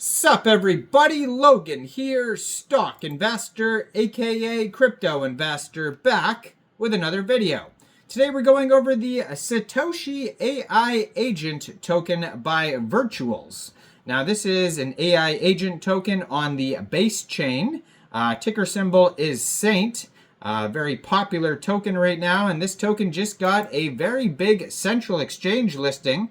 Sup everybody, Logan here, stock investor, aka crypto investor, back with another video. Today we're going over the Satoshi AI agent token by Virtuals. Now this is an AI agent token on the Base chain. Ticker symbol is Saint. Very popular token right now, and this token just got a very big central exchange listing.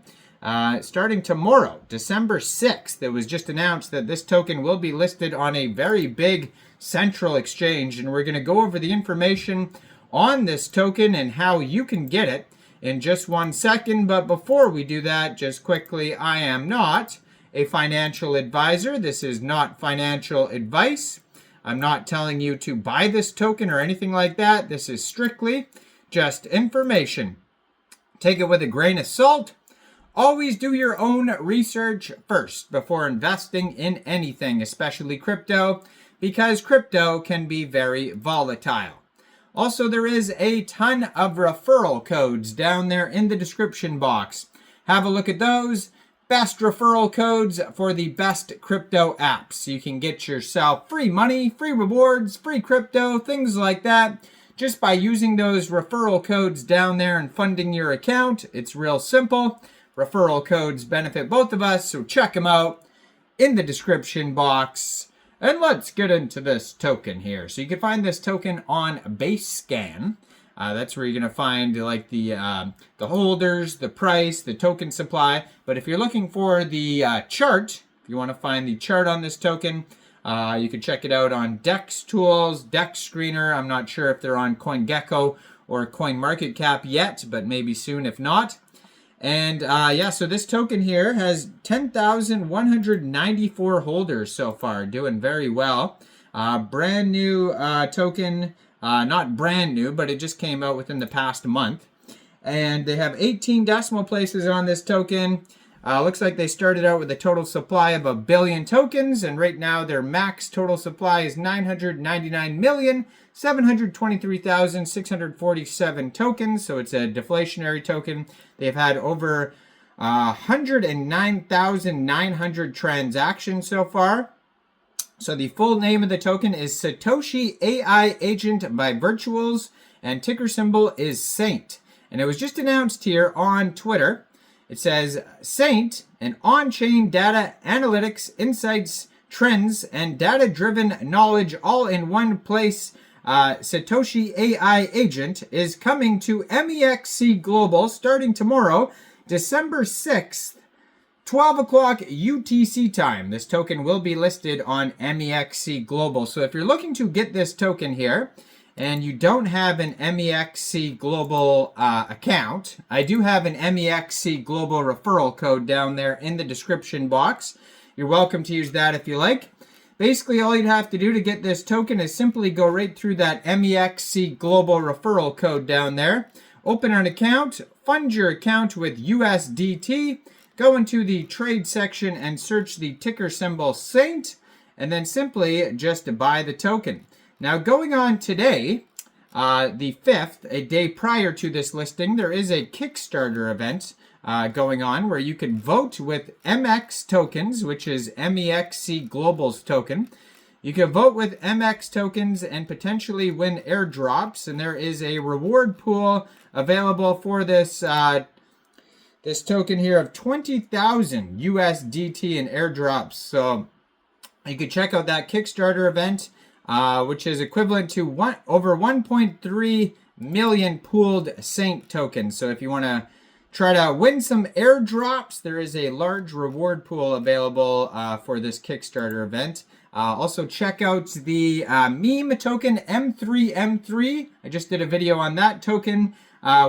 Starting tomorrow, December 6th, it was just announced that this token will be listed on a very big central exchange, and we're going to go over the information on this token and how you can get it in just 1 second. But before we do that, just quickly, I am not a financial advisor. This is not financial advice. I'm not telling you to buy this token or anything like that. This is strictly just information. Take it with a grain of salt. Always do your own research first before investing in anything, especially crypto, because crypto can be very volatile. Also, there is a ton of referral codes down there in the description box. Have a look at those. Best referral codes for the best crypto apps. You can get yourself free money, free rewards, free crypto, things like that, just by using those referral codes down there and funding your account. It's real simple. Referral codes benefit both of us, so check them out in the description box. And let's get into this token here. So you can find this token on BaseScan. That's where you're going to find like the holders, the price, the token supply. But if you're looking for the chart, if you want to find the chart on this token, you can check it out on DEX Tools, DEX Screener. I'm not sure if they're on CoinGecko or CoinMarketCap yet, but maybe soon if not. And yeah, so this token here has 10,194 holders so far, doing very well. Brand new token, not brand new, but it just came out within the past month. And they have 18 decimal places on this token. Looks like they started out with a total supply of 1 billion tokens, and right now their max total supply is 999,723,647 tokens, so it's a deflationary token. They've had over 109,900 transactions so far. So the full name of the token is Satoshi AI Agent by Virtuals, and ticker symbol is Saint. And it was just announced here on Twitter. It says, Saint, an on-chain data analytics, insights, trends, and data-driven knowledge all in one place. Satoshi AI Agent is coming to Mexc Global starting tomorrow, December 6th, 12 o'clock UTC time. This token will be listed on Mexc Global. So if you're looking to get this token here, and you don't have an Mexc Global account, I do have an Mexc Global referral code down there in the description box. You're welcome to use that if you like. Basically, all you'd have to do to get this token is simply go right through that Mexc Global referral code down there. Open an account, fund your account with USDT, go into the trade section and search the ticker symbol Saint, and then simply just buy the token. Now, going on today, the 5th, a day prior to this listing, there is a Kickstarter event going on where you can vote with MX tokens, which is Mexc Global's token. You can vote with MX tokens and potentially win airdrops, and there is a reward pool available for this this token here of 20,000 USDT in airdrops. So you can check out that Kickstarter event. Which is equivalent to over 1.3 million pooled Saint tokens. So if you want to try to win some airdrops, there is a large reward pool available for this Kickstarter event. Also check out the meme token M3M3. I just did a video on that token,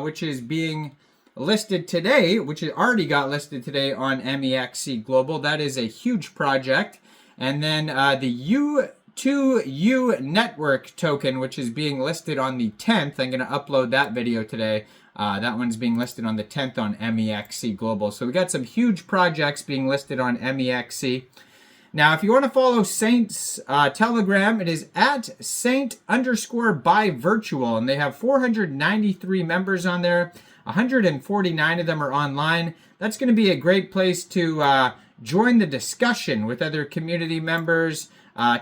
which is being listed today, which already got listed today on Mexc Global. That is a huge project. And then the U2U network token, which is being listed on the 10th. I'm going to upload that video today. That one's being listed on the 10th on Mexc Global. So we got some huge projects being listed on Mexc. Now, if you want to follow Saint's Telegram, it is at Saint_by_virtual, and they have 493 members on there. 149 of them are online. That's going to be a great place to join the discussion with other community members,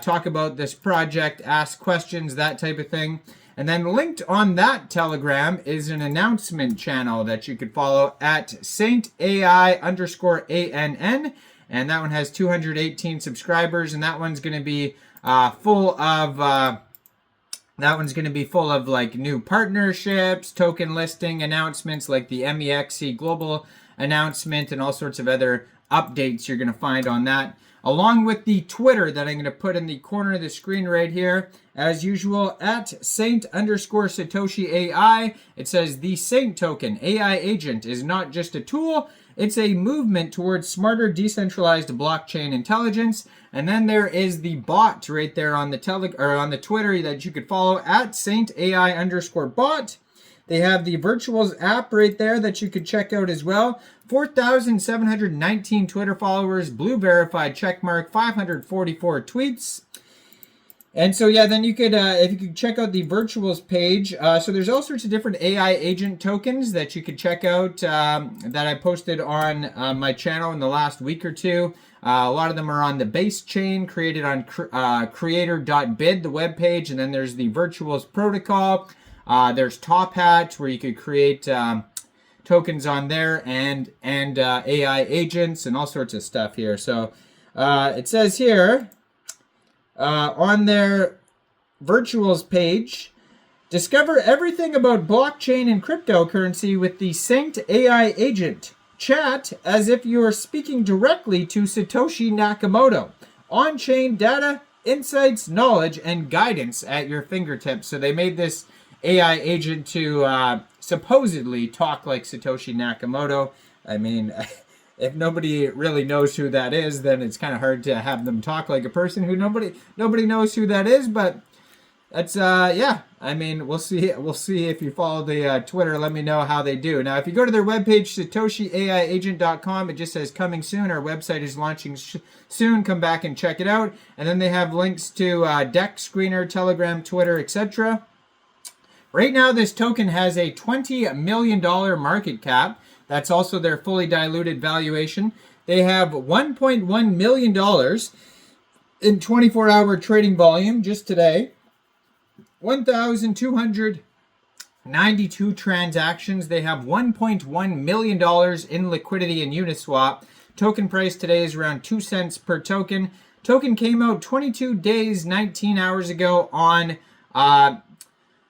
talk about this project, ask questions, that type of thing. And then linked on that Telegram is an announcement channel that you could follow at SaintAI_ANN. And that one has 218 subscribers, and that one's going to be full of like new partnerships, token listing announcements, like the Mexc global announcement, and all sorts of other updates you're going to find on that, along with the Twitter that I'm going to put in the corner of the screen right here. As usual, at Saint_Satoshi AI. It says the Saint token AI agent is not just a tool, it's a movement towards smarter decentralized blockchain intelligence. And then there is the bot right there on the on the Twitter that you could follow at SaintAI_bot. They have the Virtuals app right there that you could check out as well. 4,719 Twitter followers, blue verified checkmark, 544 tweets. And so, yeah, then you could, if you could check out the Virtuals page. So there's all sorts of different AI agent tokens that you could check out that I posted on my channel in the last week or two. A lot of them are on the base chain created on creator.bid, the webpage. And then there's the Virtuals protocol. There's Top Hat, where you could create tokens on there, and AI agents and all sorts of stuff here. So it says here on their Virtuals page, discover everything about blockchain and cryptocurrency with the Saint AI agent. Chat as if you are speaking directly to Satoshi Nakamoto. On-chain data, insights, knowledge, and guidance at your fingertips. So they made this AI agent to supposedly talk like Satoshi Nakamoto. I mean, if nobody really knows who that is, then it's kind of hard to have them talk like a person who nobody knows who that is. But that's yeah. I mean, we'll see. We'll see if you follow the Twitter. Let me know how they do. Now, if you go to their webpage, SatoshiAIagent.com, it just says coming soon. Our website is launching soon. Come back and check it out. And then they have links to Deck Screener, Telegram, Twitter, etc. Right now, this token has a $20 million market cap. That's also their fully diluted valuation. They have $1.1 million in 24-hour trading volume just today. 1,292 transactions. They have $1.1 million in liquidity in Uniswap. Token price today is around 2 cents per token. Token came out 22 days, 19 hours ago on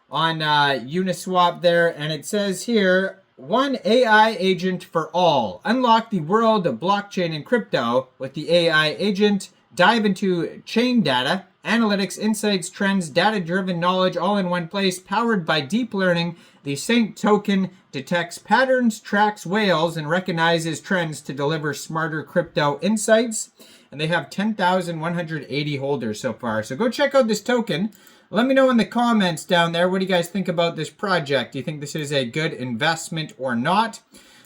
Uniswap there, and it says here, one AI agent for all. Unlock the world of blockchain and crypto with the AI agent. Dive into chain data, analytics, insights, trends, data-driven knowledge all in one place, powered by deep learning. The Saint token detects patterns, tracks whales, and recognizes trends to deliver smarter crypto insights. And they have 10,180 holders so far. So go check out this token. Let me know in the comments down there, what do you guys think about this project? Do you think this is a good investment or not?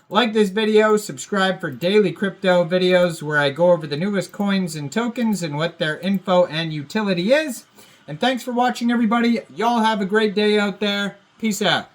Like this video, subscribe for daily crypto videos where I go over the newest coins and tokens and what their info and utility is. And thanks for watching, everybody. Y'all have a great day out there. Peace out.